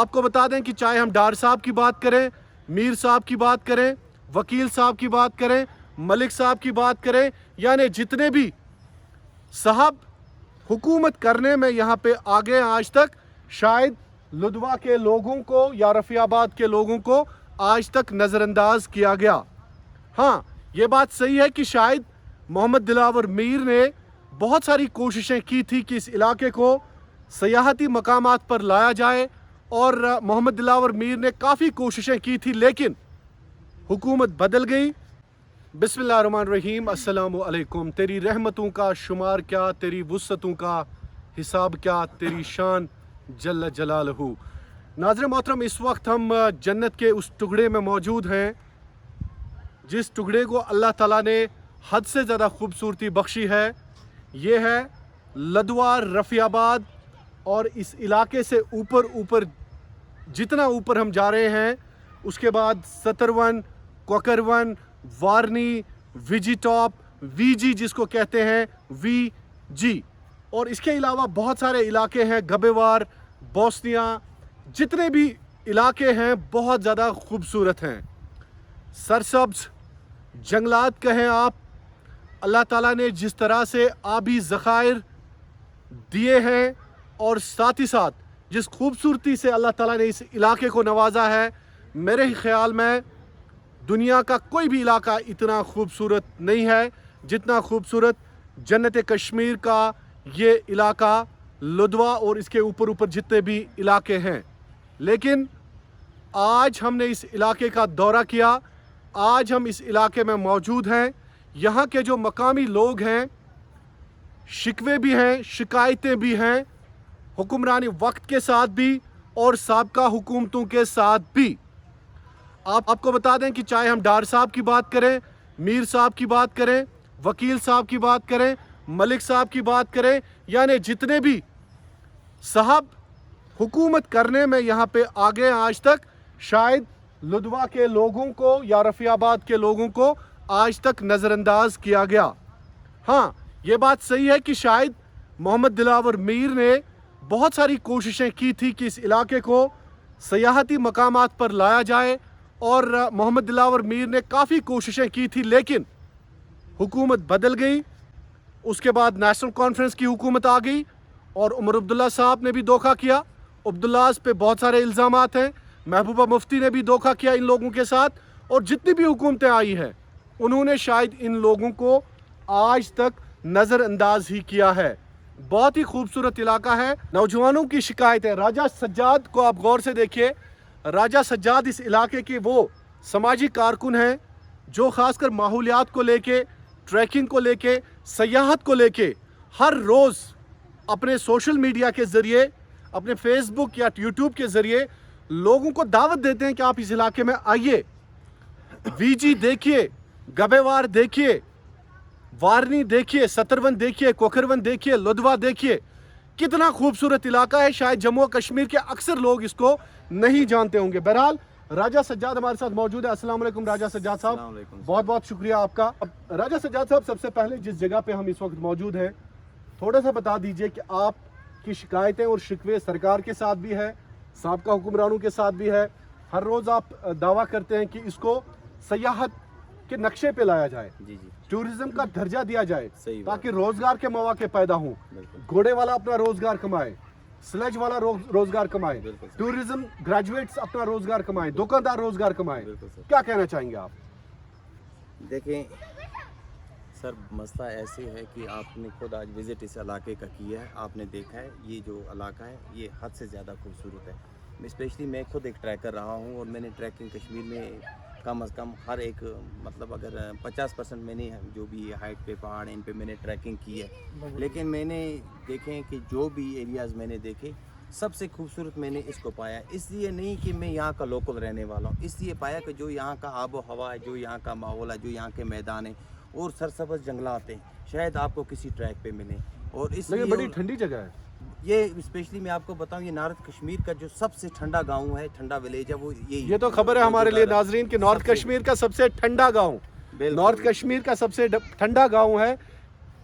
آپ کو بتا دیں کہ چاہے ہم ڈار صاحب کی بات کریں، میر صاحب کی بات کریں، وکیل صاحب کی بات کریں، ملک صاحب کی بات کریں، یعنی جتنے بھی صاحب حکومت کرنے میں یہاں پہ آگے ہیں آج تک، شاید لدوا کے لوگوں کو یا رفیع آباد کے لوگوں کو آج تک نظر انداز کیا گیا۔ ہاں یہ بات صحیح ہے کہ شاید محمد دلاور میر نے بہت ساری کوششیں کی تھی کہ اس علاقے کو سیاحتی مقامات پر لایا جائے، اور محمد دلاور میر نے کافی کوششیں کی تھی، لیکن حکومت بدل گئی۔ بسم اللہ الرحمن الرحیم، السلام علیکم۔ تیری رحمتوں کا شمار کیا، تیری وسعتوں کا حساب کیا، تیری شان جل جلالہ۔ ناظرین محترم، اس وقت ہم جنت کے اس ٹکڑے میں موجود ہیں جس ٹکڑے کو اللہ تعالیٰ نے حد سے زیادہ خوبصورتی بخشی ہے۔ یہ ہے لدوا رفیع آباد، اور اس علاقے سے اوپر جتنا اوپر ہم جا رہے ہیں اس کے بعد سترون، کوکرون، وارنی، وی جی ٹاپ، وی جی جس کو کہتے ہیں وی جی، اور اس کے علاوہ بہت سارے علاقے ہیں، گبیوار، بوسنیا، جتنے بھی علاقے ہیں بہت زیادہ خوبصورت ہیں، سرسبز جنگلات کہیں آپ۔ اللہ تعالیٰ نے جس طرح سے آبی ذخائر دیے ہیں اور ساتھ ہی ساتھ جس خوبصورتی سے اللہ تعالیٰ نے اس علاقے کو نوازا ہے، میرے خیال میں دنیا کا کوئی بھی علاقہ اتنا خوبصورت نہیں ہے جتنا خوبصورت جنت کشمیر کا یہ علاقہ لدوا اور اس کے اوپر جتنے بھی علاقے ہیں۔ لیکن آج ہم نے اس علاقے کا دورہ کیا، آج ہم اس علاقے میں موجود ہیں۔ یہاں کے جو مقامی لوگ ہیں، شکوے بھی ہیں، شکایتیں بھی ہیں، حکمرانی وقت کے ساتھ بھی اور سابقہ حکومتوں کے ساتھ بھی۔ آپ کو بتا دیں کہ چاہے ہم ڈار صاحب کی بات کریں، میر صاحب کی بات کریں، وکیل صاحب کی بات کریں، ملک صاحب کی بات کریں، یعنی جتنے بھی صاحب حکومت کرنے میں یہاں پہ آگے ہیں آج تک، شاید لدوا کے لوگوں کو یا رفیع آباد کے لوگوں کو آج تک نظر انداز کیا گیا۔ ہاں یہ بات صحیح ہے کہ شاید محمد دلاور میر نے بہت ساری کوششیں کی تھی کہ اس علاقے کو سیاحتی مقامات پر لایا جائے، اور محمد دلاور میر نے کافی کوششیں کی تھی، لیکن حکومت بدل گئی۔ اس کے بعد نیشنل کانفرنس کی حکومت آ گئی اور عمر عبداللہ صاحب نے بھی دھوکہ کیا۔ عبداللہ پہ بہت سارے الزامات ہیں، محبوبہ مفتی نے بھی دھوکہ کیا ان لوگوں کے ساتھ، اور جتنی بھی حکومتیں آئی ہیں انہوں نے شاید ان لوگوں کو آج تک نظر انداز ہی کیا ہے۔ بہت ہی خوبصورت علاقہ ہے۔ نوجوانوں کی شکایت ہے، راجہ سجاد کو آپ غور سے دیکھیے۔ راجہ سجاد اس علاقے کے وہ سماجی کارکن ہیں جو خاص کر ماحولیات کو لے کے، ٹریکنگ کو لے کے، سیاحت کو لے کے ہر روز اپنے سوشل میڈیا کے ذریعے، اپنے فیس بک یا یوٹیوب کے ذریعے لوگوں کو دعوت دیتے ہیں کہ آپ اس علاقے میں آئیے، وی جی دیکھیے، گبیوار دیکھیے، وارنی دیکھیے، سترون دیکھیے، کوکرون دیکھیے، لدوا دیکھیے۔ کتنا خوبصورت علاقہ ہے، شاید جموں و کشمیر کے اکثر لوگ اس کو نہیں جانتے ہوں گے۔ بہرحال راجہ سجاد ہمارے ساتھ موجود ہے۔ السلام علیکم راجہ سجاد صاحب، بہت بہت شکریہ آپ کا۔ راجہ سجاد صاحب، سب سے پہلے جس جگہ پہ ہم اس وقت موجود ہیں تھوڑا سا بتا دیجئے کہ آپ کی شکایتیں اور شکوے سرکار کے ساتھ بھی ہے، سابقہ حکمرانوں کے ساتھ بھی ہے۔ ہر روز آپ دعویٰ کرتے ہیں کہ اس کو سیاحت کے نقشے پہ لایا جائے، ٹورزم کا درجہ دیا جائے تاکہ روزگار کے مواقع پیدا ہوں، گھوڑے والا اپنا روزگار کمائے، سلیج والا روزگار کمائے، ٹورزم گریجویٹس اپنا روزگار کمائیں، دکاندار روزگار کمائیں۔ کیا کہنا چاہیں گے آپ؟ دیکھیں سر، مسئلہ ایسے ہے کہ آپ نے خود آج وزٹ اس علاقے کا کیا ہے، آپ نے دیکھا ہے یہ جو علاقہ ہے یہ حد سے زیادہ خوبصورت ہے۔ اسپیشلی میں خود ایک ٹریکر رہا ہوں، اور میں نے ٹریکنگ کشمیر میں کم از کم ہر ایک مطلب اگر 50% میں نے جو بھی ہائٹ پہ پہاڑ ان پہ میں نے ٹریکنگ کی ہے، لیکن میں نے دیکھیں کہ جو بھی ایریاز میں نے دیکھے سب سے خوبصورت میں نے اس کو پایا، اس لیے نہیں کہ میں یہاں کا لوکل رہنے والا ہوں، اس لیے پایا کہ جو یہاں کا آب و ہوا ہے، جو یہاں کا ماحول ہے، جو یہاں کے میدان ہیں اور سرسبز جنگلات ہیں، شاید آپ کو کسی ٹریک پہ ملیں۔ اور اس لیے بڑی ٹھنڈی جگہ ہے یہ، اسپیشلی میں آپ کو بتاؤں یہ نارتھ کشمیر کا جو سب سے ٹھنڈا گاؤں ہے، ٹھنڈا ولیج ہے، وہ یہ تو خبر ہے ہمارے لیے ناظرین کہ نارتھ کشمیر کا سب سے ٹھنڈا گاؤں، نارتھ کشمیر کا سب سے ٹھنڈا گاؤں ہے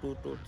2 to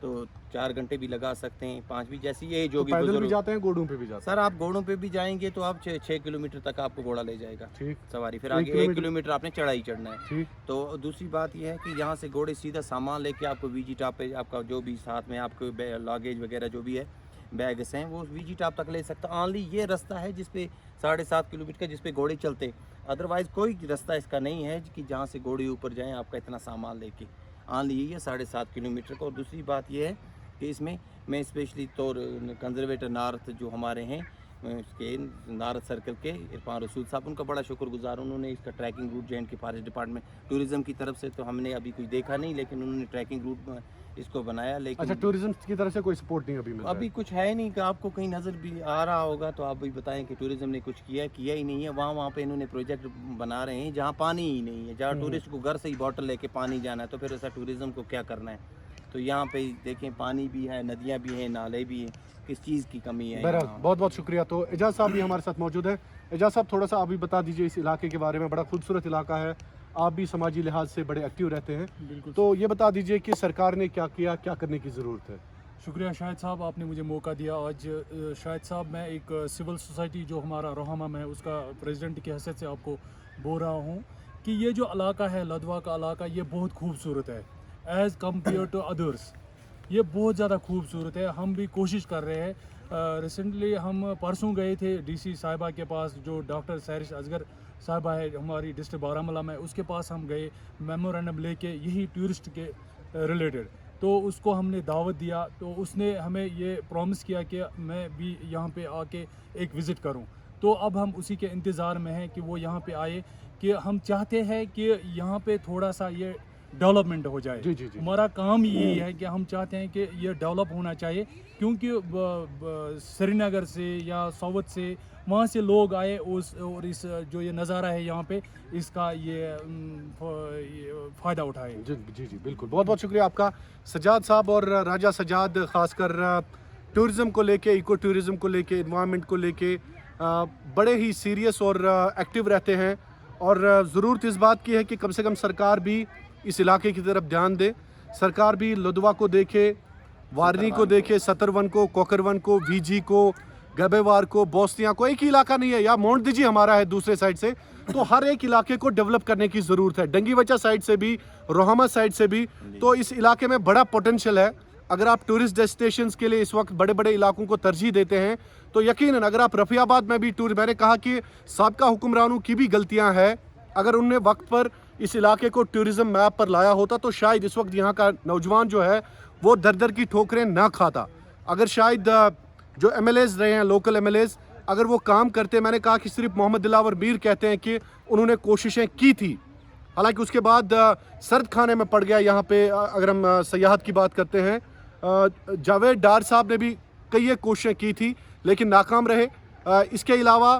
تو 4 گھنٹے بھی لگا سکتے ہیں, 5 بھی, جیسے یہ جو بھی پیدل بھی بزرگ. جاتے ہیں, گھوڑوں پہ بھی جاتے سر آپ گھوڑوں پہ بھی جائیں گے تو آپ 6 کلومیٹر تک آپ کو گھوڑا لے جائے گا ہیں. ٹھیک سواری, پھر 1 آگے 1 کلومیٹر. کلومیٹر آپ نے چڑھائی چڑھنا ہے. ٹھیک. تو دوسری بات یہ ہے کہ یہاں سے گھوڑے سیدھا سامان لے کے آپ کو وی جی ٹاپ پہ, آپ کا جو بھی ساتھ میں آپ کو لاگیج وغیرہ جو بھی ہے بیگس ہیں وہ وی جی ٹاپ تک لے سکتا. آنلی یہ رستہ ہے جس پہ 7.5 کلومیٹر کا, جس پہ گھوڑے چلتے, ادروائز کوئی رستہ اس کا نہیں ہے کہ جہاں سے گھوڑے اوپر جائیں آپ کا اتنا سامان لے کے. آنلی یہی ہے 7.5 کلومیٹر کا. اور دوسری بات یہ ہے کہ اس میں اسپیشلی طور کنزرویٹر نارتھ جو ہمارے ہیں اس کے نارتھ سرکل کے عرفان رسول صاحب, ان کا بڑا شکر گزار ہوں. انہوں نے اس کا ٹریکنگ روٹ جے اینڈ کے فارسٹ ڈپارٹمنٹ ٹوریزم کی طرف سے تو ہم نے ابھی کوئی دیکھا نہیں, لیکن انہوں نے ٹریکنگ روٹ اس کو بنایا. اچھا, لیکن ٹوریزم کی طرف سے کوئی سپورٹ نہیں ابھی مل رہا ہے؟ ابھی کچھ ہے نہیں کہ آپ کو کہیں نظر بھی آ رہا ہوگا تو آپ بھی بتائیں کہ ٹوریزم نے کچھ کیا ہی نہیں ہے. وہاں پہ انہوں نے پروجیکٹ بنا رہے ہیں جہاں پانی ہی نہیں ہے, جہاں ٹورسٹ کو گھر سے ہی بوٹل لے کے پانی جانا ہے, تو پھر ایسا ٹوریزم کو کیا کرنا ہے. تو یہاں پہ دیکھیں پانی بھی ہے, ندیاں بھی ہیں, نالے بھی ہیں, کس چیز کی کمی ہے. بہرحال بہت بہت شکریہ. تو اعجاز صاحب بھی ہمارے ساتھ موجود ہیں. اعجاز صاحب تھوڑا سا آپ بھی بتا دیجیے اس علاقے کے بارے میں, بڑا خوبصورت علاقہ ہے, آپ بھی سماجی لحاظ سے بڑے ایکٹیو رہتے ہیں, تو یہ بتا دیجیے کہ سرکار نے کیا کرنے کی ضرورت ہے. شکریہ شاہد صاحب, آپ نے مجھے موقع دیا آج. شاہد صاحب میں ایک سول سوسائٹی جو ہمارا روہما میں اس کا پریزیڈنٹ کی حیثیت سے آپ کو بول رہا ہوں کہ یہ جو علاقہ ہے لدوا کا علاقہ, یہ بہت خوبصورت ہے ایز کمپیئر ٹو ادرس. یہ بہت زیادہ خوبصورت ہے. ہم بھی کوشش کر رہے ہیں. ریسنٹلی ہم پرسوں گئے تھے ڈی سی صاحبہ کے پاس, جو ڈاکٹر سیرش اصغر صاحبہ ہے ہماری ڈسٹرکٹ بارہمولہ میں, اس کے پاس ہم گئے میمورینڈم لے کے یہی ٹورسٹ کے ریلیٹڈ. تو اس کو ہم نے دعوت دیا, تو اس نے ہمیں یہ پرومس کیا کہ میں بھی یہاں پہ آ کے ایک وزٹ کروں. تو اب ہم اسی کے انتظار میں ہیں کہ وہ یہاں پہ آئے, کہ ہم چاہتے ہیں کہ یہاں پہ تھوڑا سا یہ ڈیولپمنٹ ہو جائے. جی جی جی. ہمارا کام یہی ہے کہ ہم چاہتے ہیں کہ یہ ڈیولپ ہونا چاہیے, کیونکہ سری نگر سے یا ساؤتھ سے وہاں سے لوگ آئے اور اس جو یہ نظارہ ہے یہاں پہ اس کا یہ فائدہ اٹھائے. جی جی جی بالکل, بہت بہت شکریہ آپ کا سجاد صاحب. اور راجہ سجاد خاص کر ٹورزم کو لے کے, ایکو ٹورزم کو لے کے, انوائرمنٹ کو لے کے بڑے ہی سیریس اور ایکٹیو رہتے ہیں, اور ضرورت اس بات کی ہے کہ کم سے کم سرکار بھی اس علاقے کی طرف دھیان دے. سرکار بھی لدوا کو دیکھے, وارنی کو دیکھے, سترون کو, کوکرون کو, وی جی کو, گبے وار کو, بوستیاں کو. ایک ہی علاقہ نہیں ہے, یا مونٹ دیجی ہمارا ہے دوسرے سائڈ سے, تو ہر ایک علاقے کو ڈیولپ کرنے کی ضرورت ہے. ڈنگی وچا سائڈ سے بھی, روہما سائڈ سے بھی, تو اس علاقے میں بڑا پوٹینشیل ہے. اگر آپ ٹورسٹ ڈیسٹینیشنز کے لیے اس وقت بڑے بڑے علاقوں کو ترجیح دیتے ہیں تو یقیناً اگر آپ رفیع آباد میں بھی میں نے کہا کہ سابقہ حکمرانوں کی بھی غلطیاں ہیں, اگر انہوں نے وقت پر اس علاقے کو ٹورزم میپ پر لایا ہوتا تو شاید اس وقت یہاں کا نوجوان جو ہے وہ در در کی ٹھوکریں نہ کھاتا. اگر شاید جو ایم ایل ایز رہے ہیں, لوکل ایم ایل ایز, اگر وہ کام کرتے, میں نے کہا کہ صرف محمد دلاور میر کہتے ہیں کہ انہوں نے کوششیں کی تھی, حالانکہ اس کے بعد سرد کھانے میں پڑ گیا. یہاں پہ اگر ہم سیاحت کی بات کرتے ہیں, جاوید ڈار صاحب نے بھی کئی کوششیں کی تھی لیکن ناکام رہے. اس کے علاوہ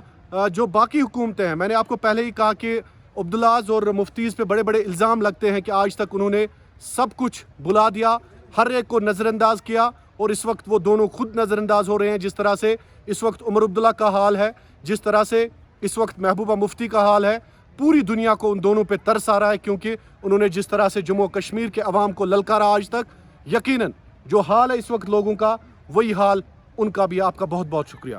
جو باقی حکومتیں ہیں, میں نے آپ کو پہلے ہی کہا کہ عبدالاز اور مفتیز پہ بڑے بڑے الزام لگتے ہیں کہ آج تک انہوں نے سب کچھ بلا دیا, ہر ایک کو نظر انداز کیا, اور اس وقت وہ دونوں خود نظر انداز ہو رہے ہیں. جس طرح سے اس وقت عمر عبداللہ کا حال ہے, جس طرح سے اس وقت محبوبہ مفتی کا حال ہے, پوری دنیا کو ان دونوں پہ ترس آ رہا ہے, کیونکہ انہوں نے جس طرح سے جموں و کشمیر کے عوام کو للکارا آج تک. یقیناً جو حال ہے اس وقت لوگوں کا, وہی حال ان کا بھی. آپ کا بہت بہت شکریہ.